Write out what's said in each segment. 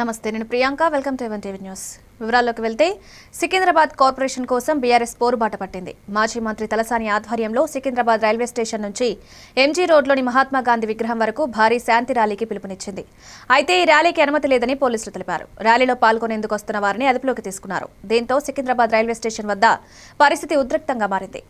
నమస్తే, నేను Priyanka. Welcome to even TV news. వివరాల్లోకి వెళ్తే సికింద్రాబాద్ కార్పొరేషన్ కోసం బీఆర్ఎస్ పోరుబాట పట్టింది. మాజీ మంత్రి తలసాని ఆధ్వర్యంలో సికింద్రాబాద్ రైల్వే స్టేషన్ నుంచి ఎంజీ రోడ్లోని మహాత్మా గాంధీ విగ్రహం వరకు భారీ శాంతి ర్యాలీకి పిలుపునిచ్చింది. అయితే ఈ ర్యాలీకి అనుమతి లేదని పోలీసులు తెలిపారు. ర్యాలీలో పాల్గొనేందుకు వస్తున్న వారిని అదుపులోకి తీసుకున్నారు. దీంతో సికింద్రాబాద్ రైల్వే స్టేషన్ వద్ద పరిస్థితి ఉద్రిక్తంగా మారింది.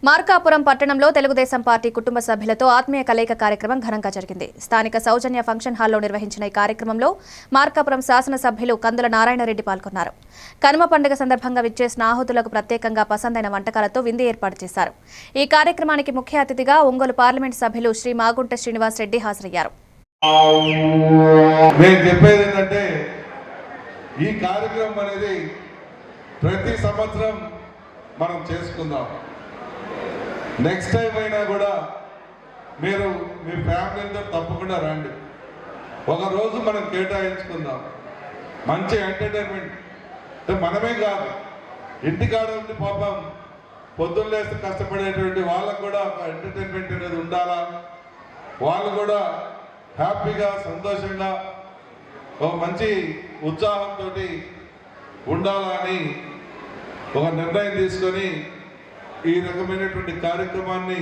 మార్కాపురం పట్టణంలో తెలుగుదేశం పార్టీ కుటుంబ సభ్యులతో ఆత్మీయ కలయిక కార్యక్రమం ఘనంగా జరిగింది. స్థానిక సౌజన్య ఫంక్షన్ హాల్లో నిర్వహించిన ఈ కార్యక్రమంలో మార్కాపురం శాసనసభ్యులు కందుల నారాయణరెడ్డి పాల్గొన్నారు. కనుమ పండుగ సందర్భంగా విచ్చేసిన ఆహుతులకు ప్రత్యేకంగా పసందైన వంటకాలతో విందు ఏర్పాటు చేశారు. ఈ కార్యక్రమానికి ముఖ్య అతిథిగా ఒంగోలు పార్లమెంట్ సభ్యులు శ్రీ మాగుంట శ్రీనివాస్ రెడ్డి హాజరయ్యారు. ఈ కార్యక్రమం అనేది ప్రతి సంవత్సరం మనం చేసుకుందాం. నెక్స్ట్ టైం అయినా కూడా మీరు మీ ఫ్యామిలీతో తప్పకుండా రండి. ఒకరోజు మనం కేటాయించుకుందాం. మంచి ఎంటర్టైన్మెంట్ మనమే కాదు, ఇంటికాడ ఉండి పాపం పొద్దున్న లేసి కష్టపడేటువంటి వాళ్ళకు కూడా ఒక ఎంటర్టైన్మెంట్ అనేది ఉండాలా. వాళ్ళు కూడా హ్యాపీగా సంతోషంగా ఒక మంచి ఉత్సాహంతో ఉండాలని ఒక నిర్ణయం తీసుకొని ఈ రకమైనటువంటి కార్యక్రమాన్ని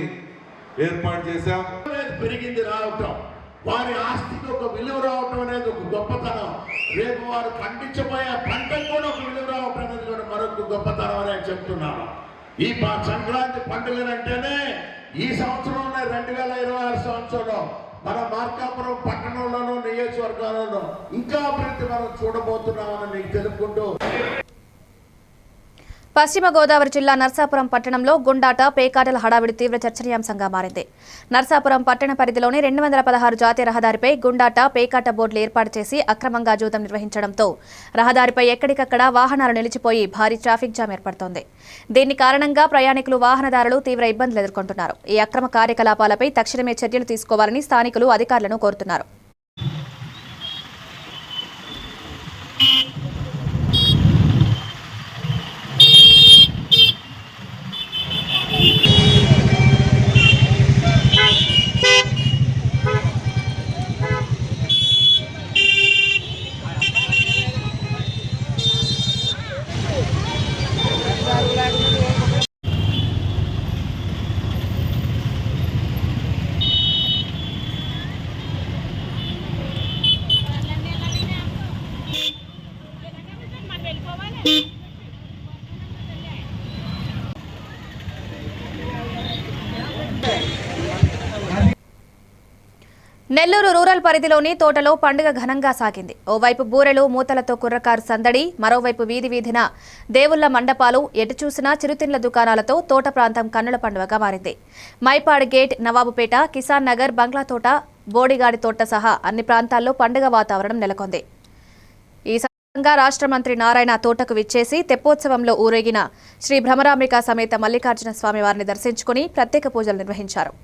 ఏర్పాటు చేశాం. పెరిగింది రావటం, వారి ఆస్తికి ఒక విలువ రావటం అనేది ఒక గొప్పతనం. రేపు వారు పండించబోయే పంటకు కూడా ఒక విలువ రావటం అనేది కూడా మరొక గొప్పతనం అని చెప్తున్నాను. ఈ సంక్రాంతి పండుగలంటేనే ఈ సంవత్సరం 2026 సంవత్సరంలో మన మార్కాపురం పట్టణంలోనూ నియోజకవర్గాల్లోనూ ఇంకా అభివృద్ధి మనం చూడబోతున్నామని మీకు తెలుపుకుంటూ, పశ్చిమ గోదావరి జిల్లా నర్సాపురం పట్టణంలో గుండాట, పేకాటల హడావిడి తీవ్ర చర్చనీయాంశంగా మారింది. నర్సాపురం పట్టణ పరిధిలోని 216 జాతీయ రహదారిపై గుండాట, పేకాట బోర్డులు ఏర్పాటు చేసి అక్రమంగా జూదం నిర్వహించడంతో రహదారిపై ఎక్కడికక్కడ వాహనాలు నిలిచిపోయి భారీ ట్రాఫిక్ జామ్ ఏర్పడుతోంది. దీని కారణంగా ప్రయాణికులు, వాహనదారులు తీవ్ర ఇబ్బందులు ఎదుర్కొంటున్నారు. ఈ అక్రమ కార్యకలాపాలపై తక్షణమే చర్యలు తీసుకోవాలని స్థానికులు అధికారులను కోరుతున్నారు. నెల్లూరు రూరల్ పరిధిలోని తోటలో పండుగ ఘనంగా సాగింది. ఓవైపు బూరెలు, మూతలతో కుర్రకారు సందడి, మరోవైపు వీధి వీధిన దేవుళ్ల మండపాలు, ఎటు చూసినా చిరుతిండ్ల దుకాణాలతో తోట ప్రాంతం కన్నుల పండుగగా మారింది. మైపాడ్ గేట్, నవాబుపేట, కిసాన్ నగర్, బంగ్లాతోట, బోడిగాడి తోట సహా అన్ని ప్రాంతాల్లో పండుగ వాతావరణం నెలకొంది. ఈ సందర్భంగా రాష్ట్ర మంత్రి నారాయణ తోటకు విచ్చేసి తెప్పోత్సవంలో ఊరేగిన శ్రీ భ్రమరాంబిక సమేత మల్లికార్జున స్వామి వారిని దర్శించుకుని ప్రత్యేక పూజలు నిర్వహించారు.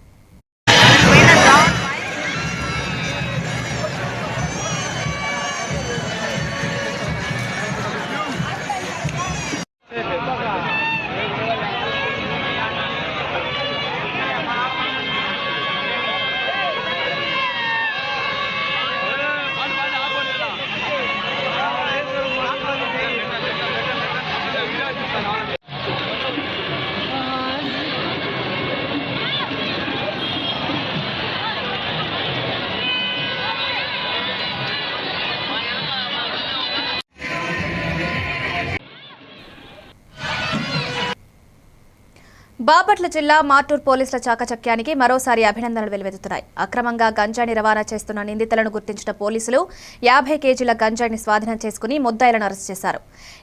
బాపట్ల జిల్లా మార్టూర్ పోలీసుల చాకచక్యానికి మరోసారి అభినందనలు వెలువెత్తుతున్నాయి. అక్రమంగా గంజాయిని రవాణా చేస్తున్న నిందితులను గుర్తించిన పోలీసులు 50 కేజీల గంజాయిని స్వాధీనం చేసుకుని ముద్దాయిలను అరెస్ట్ చేశారు.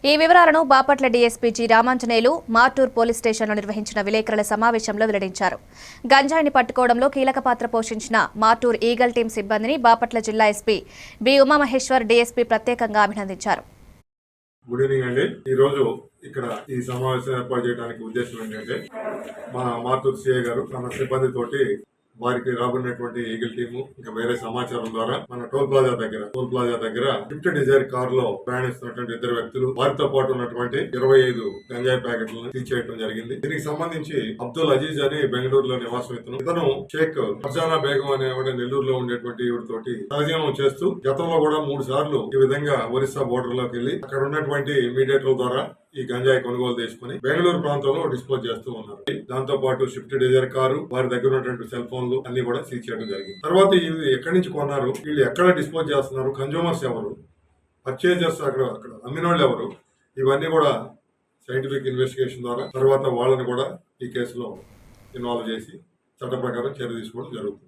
ఈ వివరాలను Bapatla DSP G Ramanjaneyulu Martur police స్టేషన్లో నిర్వహించిన విలేకరుల సమావేశంలో వెల్లడించారు. గంజాయిని పట్టుకోవడంలో కీలక పాత్ర పోషించిన మార్టూర్ ఈగల్ టీం సిబ్బందిని బాపట్ల జిల్లా ఎస్పీ బి ఉమామహేశ్వర్ డీఎస్పీ ప్రత్యేకంగా అభినందించారు. గుడ్ ఈవినింగ్ అండి. ఈరోజు ఇక్కడ ఈ సమావేశం ఏర్పాటు చేయడానికి ఉద్దేశం ఏంటంటే మా మార్టూర్ సిఐ గారు తన సిబ్బందితోటి వారికి రాబడినటువంటి ఈగల్ టీము ఇంకా వేరే సమాచారం ద్వారా మన టోల్ ప్లాజా దగ్గర స్విఫ్ట్ డిజైర్ కార్ లో ప్రయాణిస్తున్నటువంటి 2 వ్యక్తులు వారితో పాటు ఉన్నటువంటి 25 గంజాయి ప్యాకెట్లను సీజ్ చేయడం జరిగింది. దీనికి సంబంధించి అబ్దుల్ అజీజ్ అని బెంగళూరులో నివాసం ఇతను షేక్ ఫర్జానా బేగం అనే నెల్లూరులో ఉండేటువంటి ఈవిడతోటి సహజీవనం చేస్తూ గతంలో కూడా 3 సార్లు ఈ విధంగా ఒరిస్సా బోర్డర్ లోకి వెళ్లి అక్కడ ఉన్నటువంటి మీడియేటర్ల ద్వారా ఈ గంజాయి కొనుగోలు చేసుకుని బెంగళూరు ప్రాంతంలో డిస్పోజ్ చేస్తూ ఉన్నారు. దాంతో పాటు స్విఫ్ట్ డిజైర్ కారు, వారి దగ్గర ఉన్నటువంటి సెల్ ఫోన్లు అన్ని కూడా సీజ్ చేయడం జరిగింది. తర్వాత ఇవి ఎక్కడి నుంచి కొన్నారు, వీళ్ళు ఎక్కడ డిస్పోజ్ చేస్తున్నారు, కన్జ్యూమర్స్ ఎవరు, పర్చేజర్స్ అక్కడ అమ్మిన వాళ్ళు ఎవరు, ఇవన్నీ కూడా సైంటిఫిక్ ఇన్వెస్టిగేషన్ ద్వారా తర్వాత వాళ్ళని కూడా ఈ కేసులో ఇన్వాల్వ్ చేసి చట్ట ప్రకారం చర్య తీసుకోవడం జరుగుతుంది.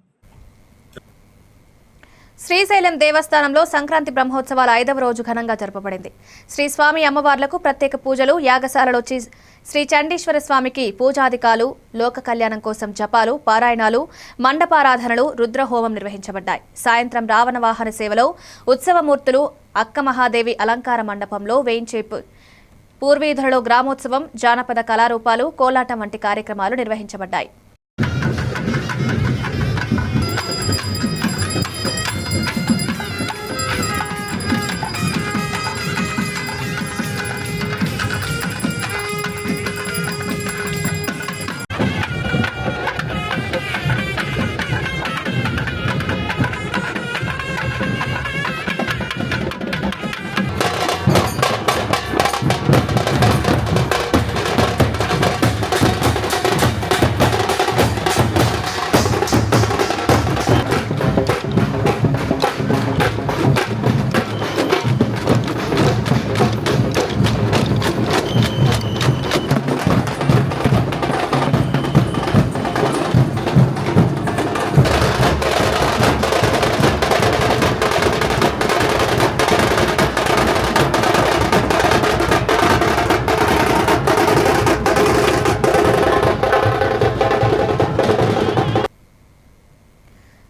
శ్రీశైలం దేవస్థానంలో సంక్రాంతి బ్రహ్మోత్సవాల 5వ రోజు ఘనంగా జరపబడింది. శ్రీ స్వామి అమ్మవార్లకు ప్రత్యేక పూజలు, యాగశాలలో శ్రీ చండీశ్వర స్వామికి పూజాధికాలు, లోక కళ్యాణం కోసం జపాలు, పారాయణాలు, మండపారాధనలు, రుద్రహోమం నిర్వహించబడ్డాయి. సాయంత్రం రావణ వాహన సేవలో ఉత్సవమూర్తులు అక్క మహాదేవి అలంకార మండపంలో వేయించే పూర్వీధులలో గ్రామోత్సవం, జానపద కళారూపాలు, కోలాటం వంటి కార్యక్రమాలు నిర్వహించబడ్డాయి.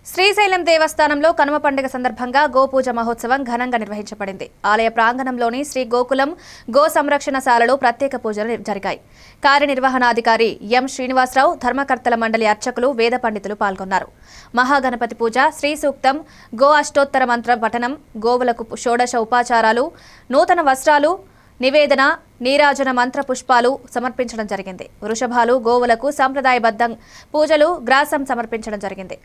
శ్రీశైలం దేవస్థానంలో కనుమ పండుగ సందర్భంగా గోపూజ మహోత్సవం ఘనంగా నిర్వహించబడింది. ఆలయ ప్రాంగణంలోని శ్రీ గోకులం గో సంరక్షణశాలలో ప్రత్యేక పూజలు జరిగాయి. కార్యనిర్వహణాధికారి ఎం శ్రీనివాసరావు, ధర్మకర్తల మండలి అర్చకులు, వేద పండితులు పాల్గొన్నారు. మహాగణపతి పూజ, శ్రీ సూక్తం, గో అష్టోత్తర మంత్ర పఠనం, గోవులకు షోడశ ఉపాచారాలు, నూతన వస్త్రాలు, నివేదన, నీరాజన మంత్ర పుష్పాలు సమర్పించడం జరిగింది. వృషభాలు, గోవులకు సంప్రదాయబద్ధ పూజలు, గ్రాసం సమర్పించడం జరిగింది.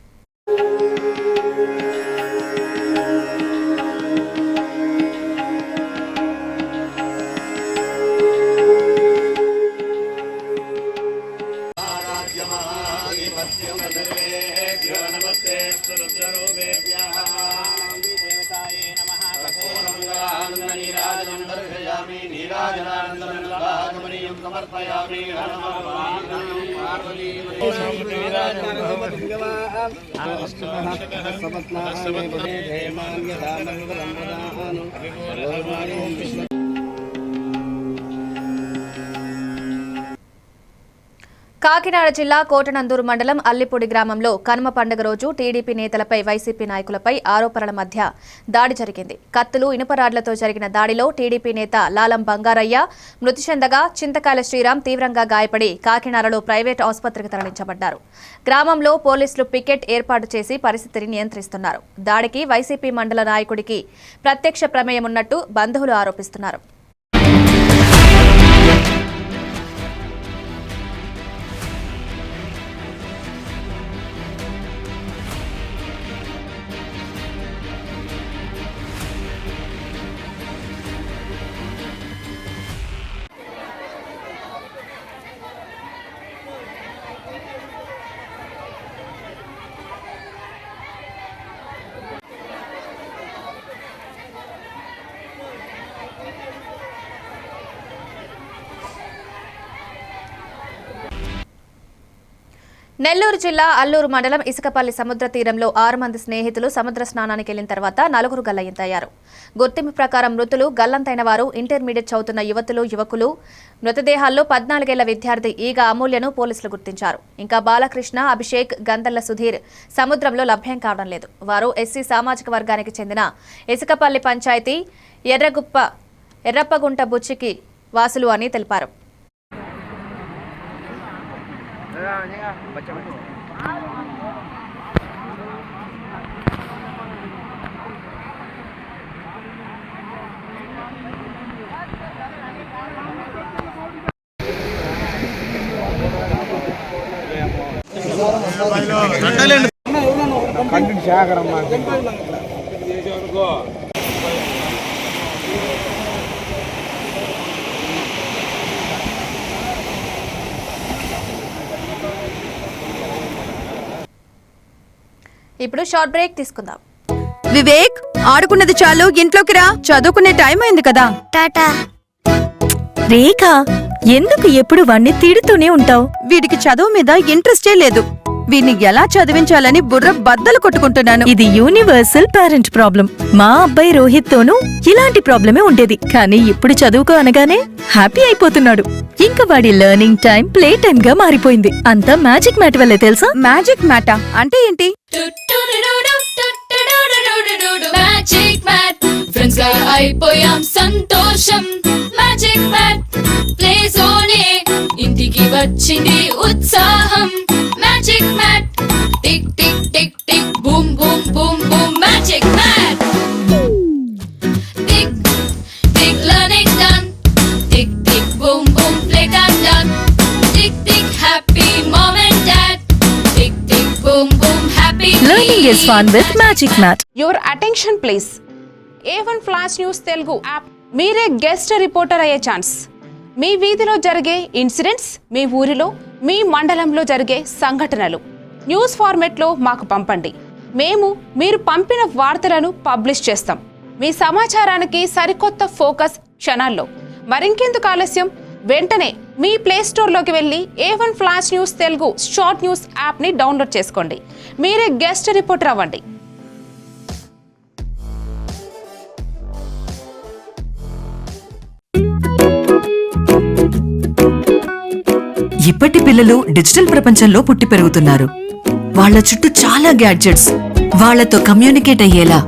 కాకినాడ జిల్లా కోటనందూరు మండలం అల్లిపూడి గ్రామంలో కనుమ పండుగ రోజు టీడీపీ నేతలపై వైసీపీ నాయకులపై ఆరోపణల మధ్య దాడి జరిగింది. కత్తులు, ఇనుపరాడ్లతో జరిగిన దాడిలో టీడీపీ నేత లాలం బంగారయ్య మృతి చెందగా చింతకాయల శ్రీరామ్ తీవ్రంగా గాయపడి కాకినాడలో ప్రైవేట్ ఆసుపత్రికి తరలించబడ్డారు. గ్రామంలో పోలీసులు పికెట్ ఏర్పాటు చేసి పరిస్థితిని నియంత్రిస్తున్నారు. దాడికి వైసీపీ మండల నాయకుడికి ప్రత్యక్ష ప్రమేయం ఉన్నట్టు బంధువులు ఆరోపిస్తున్నారు. నెల్లూరు జిల్లా అల్లూరు మండలం ఇసుకపల్లి సముద్ర తీరంలో 6 మంది స్నేహితులు సముద్ర స్నానానికి వెళ్లిన తర్వాత 4 గల్లంతయ్యారు. గుర్తింపు ప్రకారం మృతులు గల్లంతైన వారు ఇంటర్మీడియట్ చదువుతున్న యువకులు. మృతదేహాల్లో 14 ఏళ్ల విద్యార్థి ఈగ అమూల్యను పోలీసులు గుర్తించారు. ఇంకా బాలకృష్ణ, అభిషేక్, గందల్ల సుధీర్ సముద్రంలో లభ్యం కావడం లేదు. వారు ఎస్సీ సామాజిక వర్గానికి చెందిన ఇసుకపల్లి పంచాయతీ ఎర్రప్పగుంట బుచ్చికి వాసులు అని తెలిపారు. ఇప్పుడు షార్ట్ బ్రేక్ తీసుకుందాం. వివేక్, ఆడుకున్నది చాలు, ఇంట్లోకి రా. చదువుకునే టైం అయింది కదా. టాటా. రేఖ, ఎందుకు ఎప్పుడు వాణ్ణి తిడుతూనే ఉంటావు? వీడికి చదువు మీద ఇంట్రెస్టే లేదు. వీడిని ఎలా చదివించాలని బుర్ర బద్దలు కొట్టుకుంటున్నాను. ఇది యూనివర్సల్ పేరెంట్ ప్రాబ్లం. మా అబ్బాయి రోహిత్ తోనూ ఇలాంటి ప్రాబ్లమే ఉండేది, కానీ ఇప్పుడు చదువుకో అనగానే హ్యాపీ అయిపోతున్నాడు. ఇంకా వాడి లెర్నింగ్ టైం ప్లే టైం గా మారిపోయింది. అంతా మ్యాజిక్ మ్యాట్ వల్లే తెలుసా? మ్యాజిక్ మ్యాటా అంటే ఏంటి? మ్యాజిక్ మ్యాట్ ఫ్రెండ్స్ గా అయిపోయాం సంతోషం. మ్యాజిక్ మ్యాట్ ప్లే జోనే ఇంటికి వచ్చింది ఉత్సాహం. Magic mat tick tick tick tick boom boom boom boom. Magic mat tick tick learning done. Tick tick boom boom play time done. Tick tick happy mom and dad. Tick tick boom boom happy Learning is fun with Magic Mat. Your attention please. A1 flash news Telugu app. మీరే guest reporter అయ్యే chance. మీ వీధిలో జరిగే incidents, మీ ఊరిలో, మీ మండలంలో జరిగే సంఘటనలు news ఫార్మెట్లో మాకు పంపండి. మేము మీరు పంపిన వార్తలను పబ్లిష్ చేస్తాం. మీ సమాచారానికి సరికొత్త ఫోకస్ క్షణాల్లో. మరింకెందుకు ఆలస్యం? వెంటనే మీ ప్లే స్టోర్లోకి వెళ్ళి A1 flash news Telugu short news యాప్ని డౌన్లోడ్ చేసుకోండి. మీరే గెస్ట్ రిపోర్టర్ అవ్వండి. ఇప్పటి పిల్లలు డిజిటల్ ప్రపంచంలో పుట్టి పెరుగుతున్నారు. వాళ్ల చుట్టూ చాలా గ్యాడ్జెట్స్, వాళ్లతో కమ్యూనికేట్ అయ్యేలా.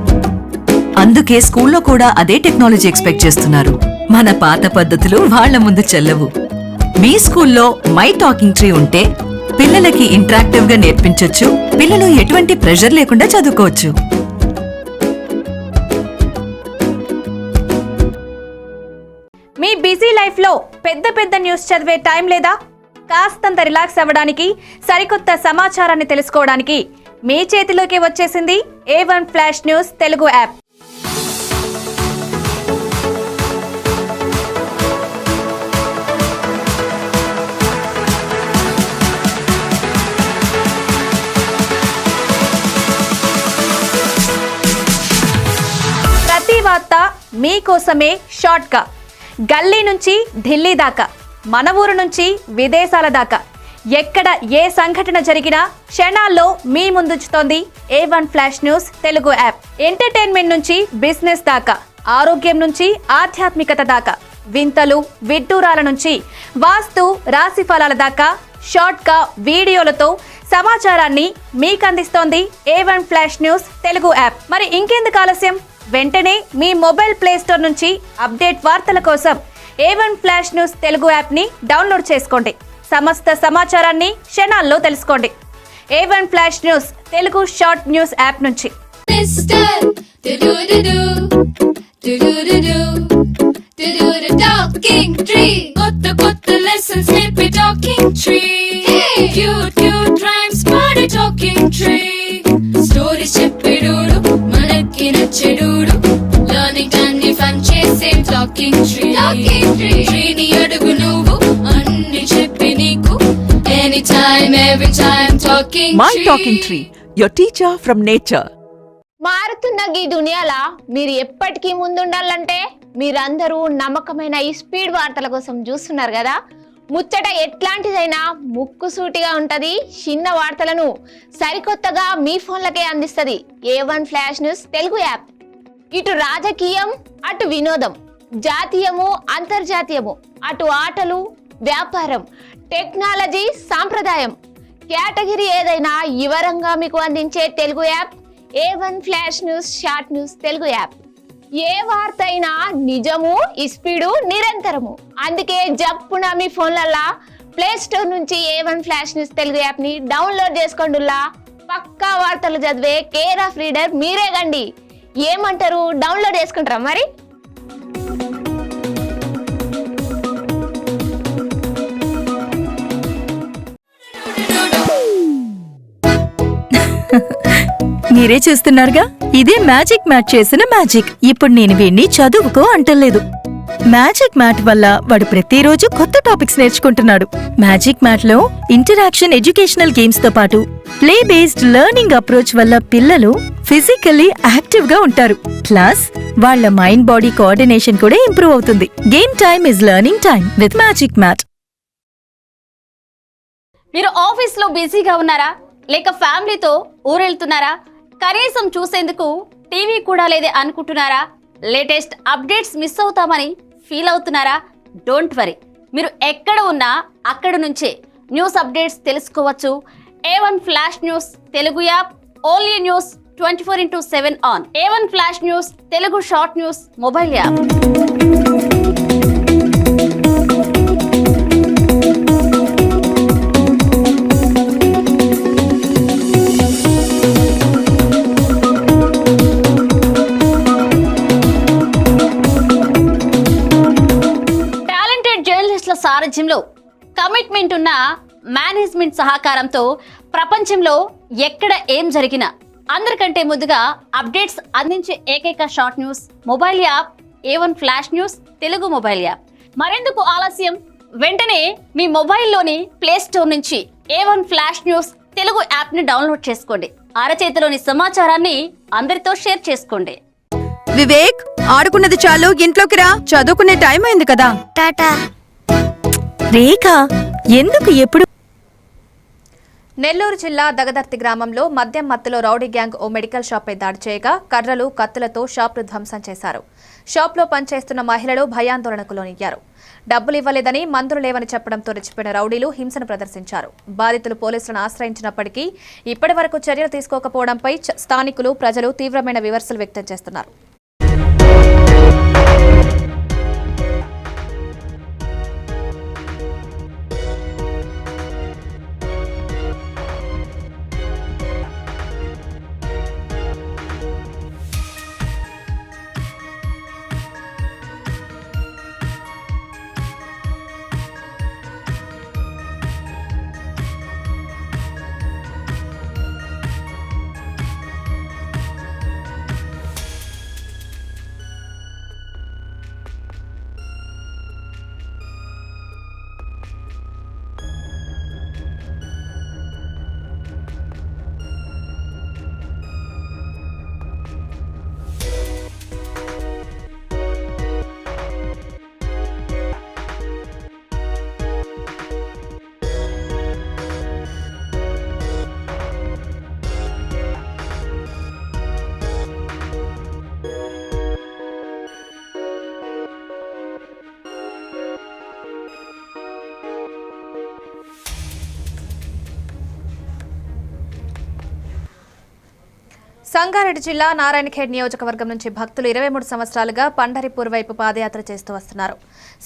అందుకే స్కూల్లో కూడా అదే టెక్నాలజీ ఎక్స్పెక్ట్ చేస్తున్నారు. మన పాత పద్ధతులు వాళ్ల ముందు చెల్లవు. మీ స్కూల్లో మై టాకింగ్ ట్రీ ఉంటే పిల్లలకి ఇంటరాక్టివ్ గా నేర్పించొచ్చు. పిల్లలు ఎటువంటి ప్రెషర్ లేకుండా చదువుకోవచ్చు. మీ బిజీ లైఫ్ లో పెద్ద న్యూస్ చదివే టైం లేదా? కాస్తంత రిలాక్స్ అవ్వడానికి, సరికొత్త సమాచారాన్ని తెలుసుకోవడానికి మీ చేతిలోకి వచ్చేసింది A1 flash news Telugu app. ప్రతి వార్త మీకోసమే షార్ట్ గా. గల్లీ నుంచి ఢిల్లీ దాకా, మన ఊరు నుంచి విదేశాల దాకా, ఎక్కడ ఏ సంఘటన జరిగినా క్షణాల్లో మీ ముందుంచుతోంది A1 flash news Telugu app. Entertainment నుంచి బిజినెస్ దాకా, ఆరోగ్యం నుంచి ఆధ్యాత్మికత దాకా, వింతలు విడ్డూరాల నుంచి వాస్తు రాశి ఫలాల దాకా షార్ట్ గా వీడియోలతో సమాచారాన్ని మీకు అందిస్తోంది A1 flash news Telugu app. మరి ఇంకెందుకు ఆలస్యం? వెంటనే మీ మొబైల్ ప్లే స్టోర్ నుంచి అప్డేట్ వార్తల కోసం A1 flash news Telugu app ని డౌన్లోడ్ చేసుకోండి. సమస్త సమాచారాన్ని క్షణాల్లో తెలుసుకోండి. A1 flash news Telugu short news app నుంచి. టాకింగ్ ట్రీ కొత్త కొత్త లెసన్స్ నేర్పే talking tree. Cute cute rhymes పాడే టాకింగ్ ట్రీ. స్టోరీస్ చెప్పేడోడు మనకి నచ్చేడోడు. లర్నింగ్ అన్ని ఫన్ చేసే టాకింగ్ ట్రీ. ట్రీని అడుగు నువ్వు అన్ని చెప్పి నీకు. Any time every time talking my talking tree, your teacher from nature. మారుతున్న ఈ దునియాలా మీరు ఎప్పటికీ ముందుండాలంటే మీరందరూ నమ్మకమైన ఈ స్పీడ్ వార్తల కోసం చూస్తున్నారు కదా. ముచ్చట ఎట్లాంటిదైనా ముక్కుసూటిగా ఉంటది. చిన్న వార్తలను సరికొత్తగా మీ ఫోన్లకే అందిస్తది A1 flash news Telugu app. ఇటు రాజకీయం, అటు వినోదం, జాతీయము, అంతర్జాతీయము, అటు ఆటలు, వ్యాపారం, టెక్నాలజీ, సాంప్రదాయం, కేటగిరీ ఏదైనా వివరంగా మీకు అందించే Telugu app A1 flash news short news Telugu app. ఏ వార్త అయినా నిజము, ఇస్పీడు, నిరంతరము. అందుకే జప్పున మీ ఫోన్లల్లా ప్లే స్టోర్ నుంచి A1 flash news Telugu app ని డౌన్లోడ్ చేసుకోండిలా. పక్కా వార్తలు చదివే కేర్ ఆఫ్ రీడర్ మీరే గండి. ఏమంటారు, డౌన్లోడ్ చేసుకుంటారా మరి? మీరే చూస్తున్నారుగా, ఇదే మ్యాజిక్ మ్యాట్ చేసిన మ్యాజిక్. ఇప్పుడు నేను వీణ్ణి చదువుకో అంటలేదు. మ్యాజిక్ మ్యాట్ వల్ల వాడు ప్రతిరోజు కొత్త టాపిక్స్ నేర్చుకుంటున్నాడు. మ్యాజిక్ మ్యాట్ లో ఇంటరాక్షన్, ఎడ్యుకేషనల్ గేమ్స్ తో పాటు ప్లే బేస్డ్ లెర్నింగ్ అప్రోచ్ వల్ల పిల్లలు ఫిజికల్లీ యాక్టివ్ గా ఉంటారు. ప్లస్ వాళ్ళ మైండ్ బాడీ కోఆర్డినేషన్ కూడా ఇంప్రూవ్ అవుతుంది. Game time is learning time with magic mat. మీరు ఆఫీస్ లో బిజీగా ఉన్నారా, లేక ఫ్యామిలీతో ఊరెళ్తున్నారా? కనీసం చూసేందుకు టీవీ కూడా లేదే అనుకుంటున్నారా? లేటెస్ట్ అప్డేట్స్ మిస్ అవుతామని ఫీల్ అవుతున్నారా? డోంట్ వరీ, మీరు ఎక్కడ ఉన్నా అక్కడ నుంచే న్యూస్ అప్డేట్స్ తెలుసుకోవచ్చు. A1 flash news Telugu app, only news 24/7 on. A1 flash news Telugu short news mobile app. సారథ్యంలో కమిట్మెంట్ ఉన్న మేనేజ్మెంట్ సహకారంతో ప్రపంచంలో ఎక్కడ ఏం జరిగినా అందరికంటే ముందుగా అప్డేట్స్ అందించే ఏకైక short news mobile app A1 flash news Telugu mobile app. మరెందుకు ఆలస్యం, వెంటనే మీ మొబైల్లోని ప్లే స్టోర్ నుంచి A1 flash news Telugu app ని డౌన్లోడ్ చేసుకోండి. అరచేతిలోని సమాచారాన్ని అందరితో షేర్ చేసుకోండి. వివేక్, ఆడుకున్నది చాలు, ఇంట్లోకి రా. చదువుకునే టైం అయింది కదా. టాటా. రేఖ, ఎందుకు ఎప్పుడు? నెల్లూరు జిల్లా దగదర్తి గ్రామంలో మద్యం మత్తులో రౌడీ గ్యాంగ్ ఓ మెడికల్ షాప్పై దాడి చేయగా కర్రలు, కత్తులతో షాప్ను ధ్వంసం చేశారు. షాప్లో పనిచేస్తున్న మహిళలు భయాందోళనకు లోనయ్యారు. డబ్బులు ఇవ్వలేదని, మందులు లేవని చెప్పడంతో రెచ్చిపోయిన రౌడీలు హింసను ప్రదర్శించారు. బాధితులు పోలీసులను ఆశ్రయించినప్పటికీ ఇప్పటి వరకు చర్యలు తీసుకోకపోవడంపై స్థానికులు, ప్రజలు తీవ్రమైన విమర్శలు వ్యక్తం చేస్తున్నారు. సంగారెడ్డి జిల్లా నారాయణఖేడ్ నియోజకవర్గం నుంచి భక్తులు 23 సంవత్సరాలుగా పండరిపూర్ వైపు పాదయాత్ర చేస్తూ వస్తున్నారు.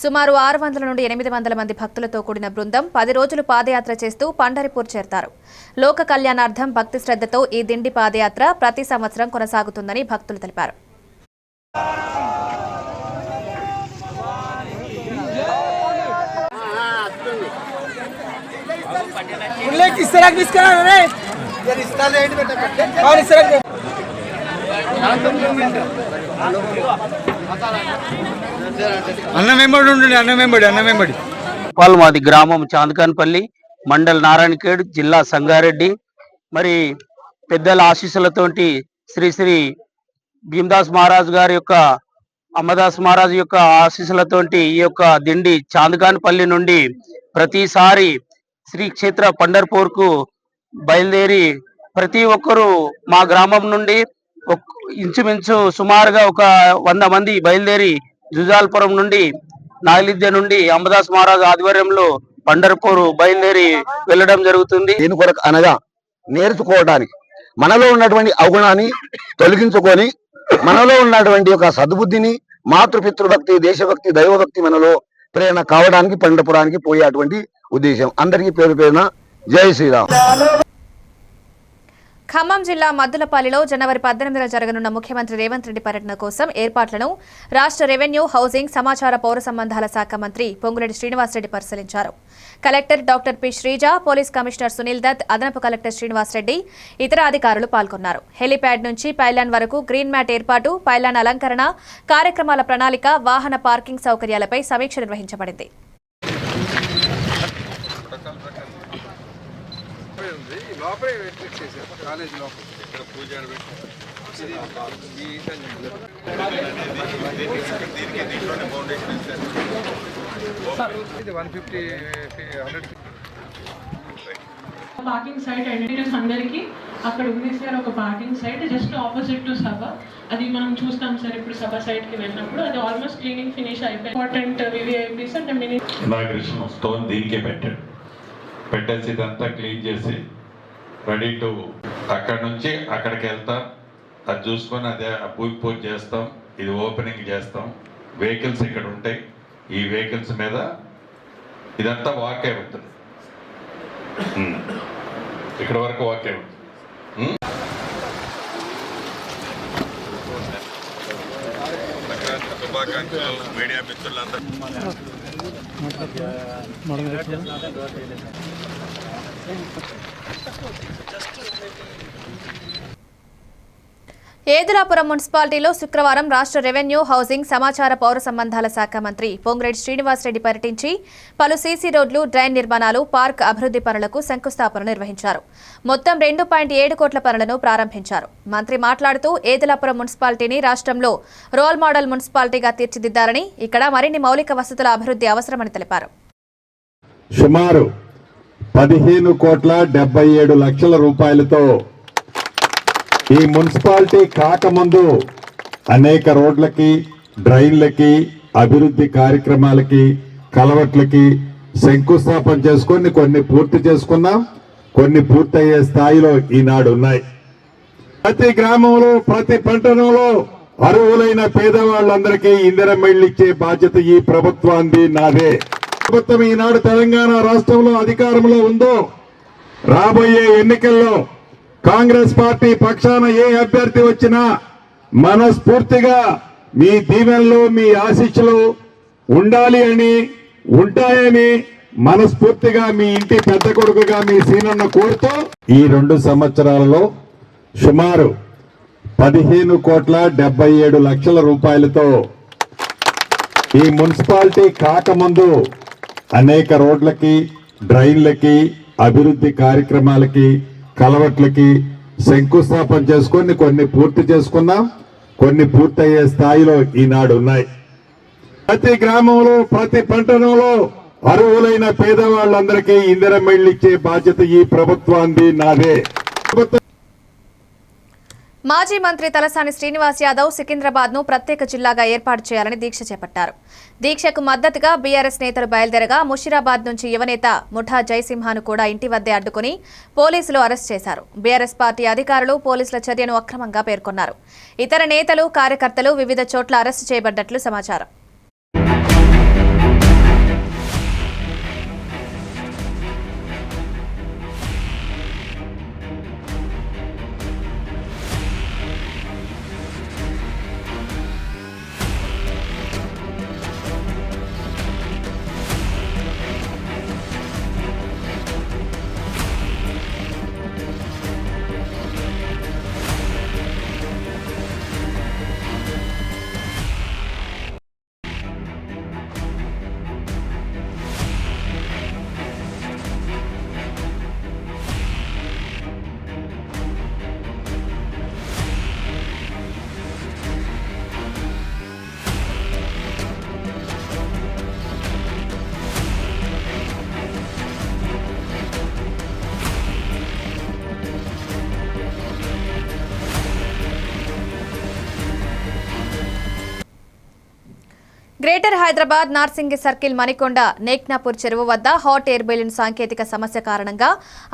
సుమారు 600 నుండి 800 మంది భక్తులతో కూడిన బృందం 10 రోజులు పాదయాత్ర చేస్తూ పండరిపూర్ చేరతారు. లోక కళ్యాణార్థం భక్తి శ్రద్ధతో ఈ దిండి పాదయాత్ర ప్రతి సంవత్సరం కొనసాగుతుందని భక్తులు తెలిపారు. మాది గ్రామం చాందకాన్పల్లి, మండల్ నారాయణఖేడ్, జిల్లా సంగారెడ్డి. మరి పెద్దల ఆశీస్సులతోటి శ్రీ శ్రీ భీమదాస్ మహారాజ్ గారి యొక్క అమ్మదాస్ మహారాజు యొక్క ఆశీస్సులతోటి ఈ యొక్క దిండి చాందగాన్పల్లి నుండి ప్రతిసారి శ్రీ క్షేత్ర పండర్పూర్ కు బయలుదేరి ప్రతి ఒక్కరూ మా గ్రామం నుండి ఇంచుమించు సుమారుగా ఒక 100 మంది బయలుదేరి జుజాల్పురం నుండి నాగిలిద్య నుండి అమ్మదాస్ మహారాజు ఆధ్వర్యంలో పండర్పూర్ బయలుదేరి వెళ్ళడం జరుగుతుంది. దీని కొరకు అనగా నేర్చుకోవడానికి మనలో ఉన్నటువంటి అవగుణాన్ని తొలగించుకొని మనలో ఉన్నటువంటి ఒక సద్బుద్ధిని మాతృపితృభక్తి దేశభక్తి దైవభక్తి మనలో ప్రేరణ కావడానికి పండపురానికి పోయేటువంటి ఉద్దేశం. అందరికీ పేరు పేరున జై శ్రీరామ్. ఖమ్మం జిల్లా మద్దులపల్లిలో జనవరి 18న జరగనున్న ముఖ్యమంత్రి రేవంత్ రెడ్డి పర్యటన కోసం ఏర్పాట్లను రాష్ట్ర రెవెన్యూ, హౌసింగ్, సమాచార పౌర సంబంధాల శాఖ మంత్రి పొంగులేటి శ్రీనివాసరెడ్డి పరిశీలించారు. Collector doctor P Sreeja, police commissioner Sunil Dutt, అదనపు కలెక్టర్ శ్రీనివాసరెడ్డి, ఇతర అధికారులు పాల్గొన్నారు. హెలీప్యాడ్ నుంచి పైలాన్ వరకు గ్రీన్ మ్యాట్ ఏర్పాటు, పైలాన్ అలంకరణ, కార్యక్రమాల ప్రణాళిక, వాహన పార్కింగ్ సౌకర్యాలపై సమీక్ష నిర్వహించబడింది. పార్కింగ్ సైట్ ఐడెంటిటీస్ అందరికి అక్కడ ఉంది సార్. ఒక parking site just opposite to సభ, అది మనం చూస్తాం సార్. ఇప్పుడు సభ సైట్ కి వెళ్ళినప్పుడు అది ఆల్మోస్ట్ క్లీనింగ్ ఫినిష్ అయిపోయింది. ఇంపార్టెంట్ వివిఐపీస్ అంటే ఇనాగ్రేషన్ స్టోన్ దీనికే పెట్టేసి ఇదంతా క్లీన్ చేసి రెడీ టు అక్కడ నుంచి అక్కడికి వెళ్తాం. అది చూసుకొని అదే పూజ చేస్తాం. ఇది ఓపెనింగ్ చేస్తాం. వెహికల్స్ ఇక్కడ ఉంటాయి. ఈ వెహికల్స్ మీద ఇదంతా వాక్ అవుతుంది. ఇక్కడ వరకు వాక్ అవుతుంది. శుభాకాంక్షలు మీడియా మిత్రులందరూ. ఏదులాపురం మున్సిపాలిటీలో శుక్రవారం రాష్ట్ర రెవెన్యూ, హౌసింగ్, సమాచార పౌర సంబంధాల శాఖ మంత్రి పొంగులేటి శ్రీనివాసరెడ్డి పర్యటించి పలు సీసీ రోడ్లు, డ్రైన్ నిర్మాణాలు, పార్క్ అభివృద్ధి పనులకు శంకుస్థాపన నిర్వహించారు. మొత్తం 2.7 కోట్ల పనులను ప్రారంభించారు. మంత్రి మాట్లాడుతూ ఏదులాపురం మున్సిపాలిటీని రాష్ట్రంలో రోల్ మోడల్ మున్సిపాలిటీగా తీర్చిదిద్దారని, ఇక్కడ మరిన్ని మౌలిక వసతుల అభివృద్ధి అవసరమని తెలిపారు. సుమారు 15,77,00,000 రూపాయలతో ఈ మున్సిపాలిటీ కాకముందు అనేక రోడ్లకి, డ్రైన్లకి, అభివృద్ధి కార్యక్రమాలకి, కలవట్లకి శంకుస్థాపన చేసుకొని కొన్ని పూర్తి చేసుకున్నాం. కొన్ని పూర్తయ్యే స్థాయిలో ఈనాడు ఉన్నాయి. ప్రతి గ్రామంలో, ప్రతి పట్టణంలో అర్హులైన పేదవాళ్ళందరికీ ఇందిరమ్మ ఇళ్లు ఇచ్చే బాధ్యత ఈ ప్రభుత్వాన్ని, నాదే. ప్రభుత్వం ఈనాడు తెలంగాణ రాష్ట్రంలో అధికారంలో ఉందో, రాబోయే ఎన్నికల్లో కాంగ్రెస్ పార్టీ పక్షాన ఏ అభ్యర్థి వచ్చినా మనస్ఫూర్తిగా మీ దీవెనలు, మీ ఆశీస్సులు ఉండాలి అని, ఉంటాయని మనస్ఫూర్తిగా మీ ఇంటి పెద్ద కొడుకుగా మీ సీనన్న కోరుతూ ఈ 2 సంవత్సరాలలో సుమారు 15,77,00,000 రూపాయలతో ఈ మున్సిపాలిటీ కాకముందు అనేక రోడ్లకి, డ్రైన్లకి, అభివృద్ధి కార్యక్రమాలకి, కలవట్లకి శంకుస్థాపన చేసుకొని కొన్ని పూర్తి చేసుకున్నాం. కొన్ని పూర్తయ్యే స్థాయిలో ఈనాడు ఉన్నాయి. ప్రతి గ్రామంలో, ప్రతి పట్టణంలో అర్హులైన పేదవాళ్ళందరికీ ఇందిరమ్మ ఇళ్లు ఇచ్చే బాధ్యత ఈ ప్రభుత్వాన్ని, నాదే. మాజీ మంత్రి తలసాని శ్రీనివాస్ యాదవ్ సికింద్రాబాద్ ను ప్రత్యేక జిల్లాగా ఏర్పాటు చేయాలని దీక్ష చేపట్టారు. దీక్షకు మద్దతుగా బీఆర్ఎస్ నేతలు బయలుదేరగా ముషీరాబాద్ నుంచి యువనేత ముఠా జయసింహాను కూడా ఇంటి వద్దే అడ్డుకుని పోలీసులు అరెస్ట్ చేశారు. బీఆర్ఎస్ పార్టీ అధికారులు పోలీసుల చర్యను అక్రమంగా పేర్కొన్నారు. ఇతర నేతలు, కార్యకర్తలు వివిధ చోట్ల అరెస్టు చేయబడ్డట్లు సమాచారం. గ్రేటర్ హైదరాబాద్ నార్సింగి సర్కిల్ మణికొండ నేక్నాపూర్ చెరువు వద్ద హాట్ ఎయిర్ బెలూన్ సాంకేతిక సమస్య కారణంగా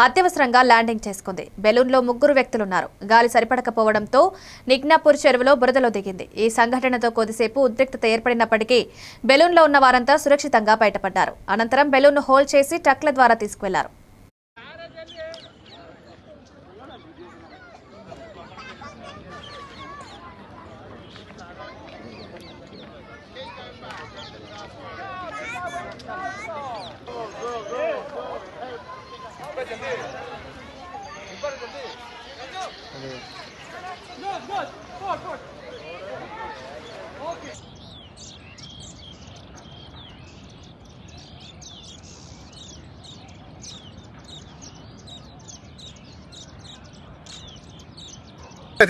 అత్యవసరంగా ల్యాండింగ్ చేసుకుంది. బెలూన్లో 3 వ్యక్తులున్నారు. గాలి సరిపడకపోవడంతో నేక్నాపూర్ చెరువులో బురదలో దిగింది. ఈ సంఘటనతో కొద్దిసేపు ఉద్రిక్తత ఏర్పడినప్పటికీ బెలూన్లో ఉన్న వారంతా సురక్షితంగా బయటపడ్డారు. అనంతరం బెలూన్ను హోల్డ్ చేసి ట్రక్ల ద్వారా తీసుకువెళ్లారు.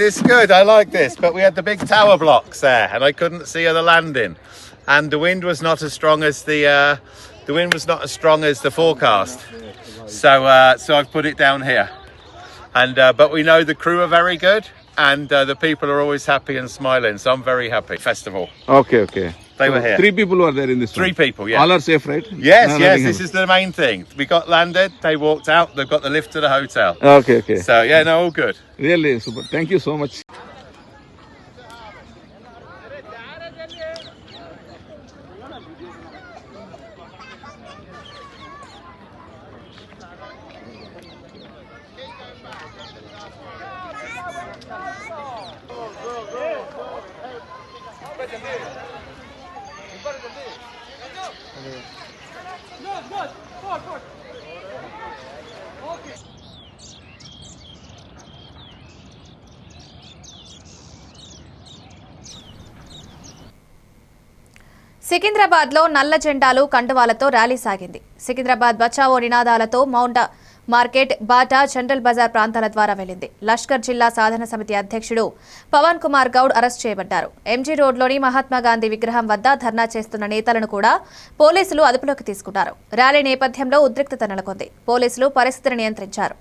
It's good, I like this, but we had the big tower blocks there and I couldn't see the landing, and the wind was not as strong as the forecast, so I've put it down here, and but we know the crew are very good and the people are always happy and smiling, so I'm very happy. Festival. Okay. They were here. 3 people were there in this 3 one. people, yeah. All are safe, right? Yes, No, yes, nothing this is the main thing. We got landed, they walked out, they've got the lift to the hotel. Okay. So yeah, no, all good. Really super. Thank you so much. Secunderabad లో నల్ల జెండాలు కండువాలతో rally సాగింది. సికింద్రాబాద్ బచావో నినాదాలతో మౌంట market, Bata, general Bazar ప్రాంతాల ద్వారా వెళ్లింది. లష్కర్ జిల్లా సాధన సమితి అధ్యక్షుడు పవన్ కుమార్ గౌడ్ అరెస్ట్ చేయబడ్డారు. ఎంజీ రోడ్లోని మహాత్మాగాంధీ విగ్రహం వద్ద ధర్నా చేస్తున్న నేతలను కూడా పోలీసులు అదుపులోకి తీసుకున్నారు. ర్యాలీ నేపథ్యంలో ఉద్రిక్తత నెలకొంది. పోలీసులు పరిస్థితిని నియంత్రించారు.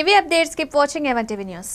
ఇవి updates. Keep watching A1 TV news.